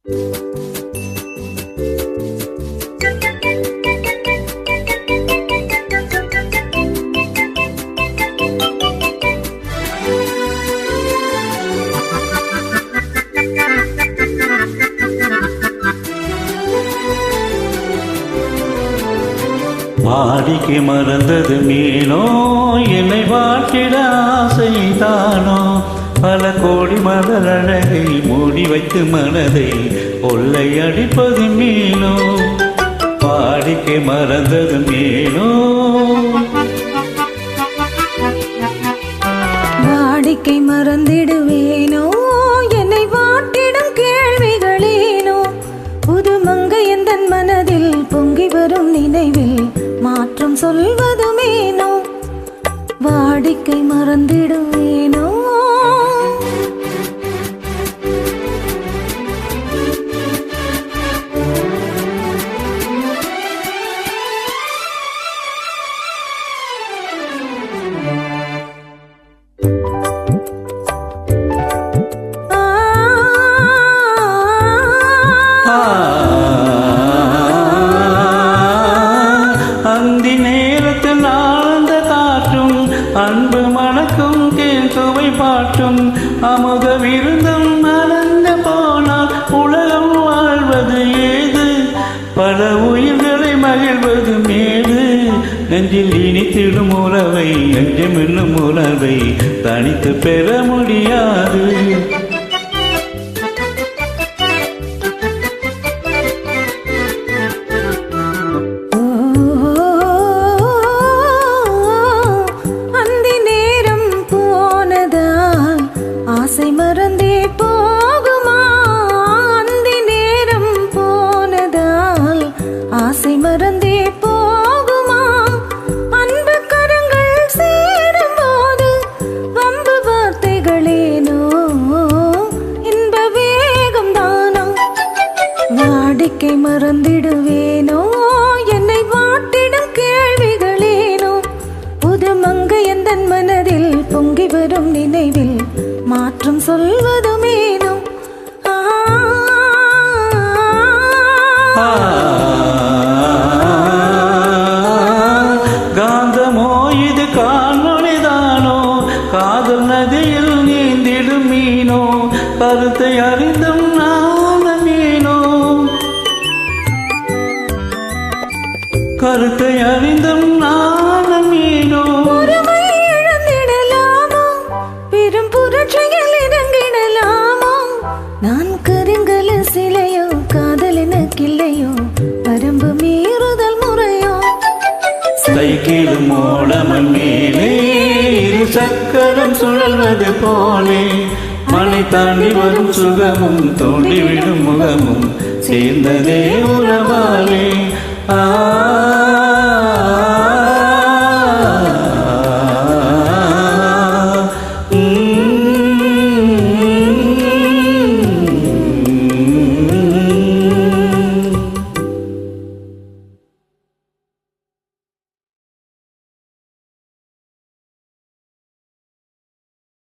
வாடிக்கை மறந்தது மீனோ, என்னை வாட்டிட ஆசைதானோ, பல கோடி மலர் அழகை மூடி வைத்து மனதை கொள்ளை அடிப்பது மீனோ. வாடிக்கை மறந்தது மீனோ, வாடிக்கை மறந்திடுவேனோ, என்னை வாட்டிடும் கேள்விகளேனோ, புது மங்கை எந்தன் மனதில் பொங்கி வரும் நினைவில் மாற்றம் சொல்வதுமேனோ. வாடிக்கை மறந்திடுவேனோ, அந்தி நேரத்தில் ஆழ்ந்த காற்றும் அன்பு மணக்கும் தேன் சுவை பாட்டும் அமுத விருந்தும் மறந்து போனால் உலகம் வாழ்வது ஏது, பல உயிர்களை மகிழ்வது மேது. நெஞ்சில் இனித்திடும் உறவை நெஞ்சம் என்னும் உறவை தனித்து பெற முடியாது. ஆசை மறந்தே போகுமா, அந்தி நேரம் போனதால் ஆசை மறந்தே போகுமா, அன்பு கரங்கள் சேரும் போது வம்பு வார்த்தைகளேனோ, இன்ப வேகம் தானோ. வாடிக்கை மறந்திடுவேனோ, என்னை வாட்டிடும் கேள்விகளேனோ, புது மங்கை எந்தன் மனதில் பொங்கி வரும் நினைவில் மாற்றம் சொல்வதுமேனோ. காந்தமோ இது காணொளிதானோ, காதல் நதியில் நீந்திடும் மீனோ, கருத்தை அறிந்தும் நான மீனோ, கருத்தை அறிந்தும் நான மீனோ. நான் கருங்கல சிலையோ, காதல் எனக்கில்லையோ, வரம்பு மீறுதல் முறையோ. சைக்கிள் மோடமன் மேலே இரு சக்கரம் சுழல்வது போலே, மலை தாண்டி வரும் சுகமும் தோண்டிவிடும் முகமும் சேர்ந்ததே உறவாலே.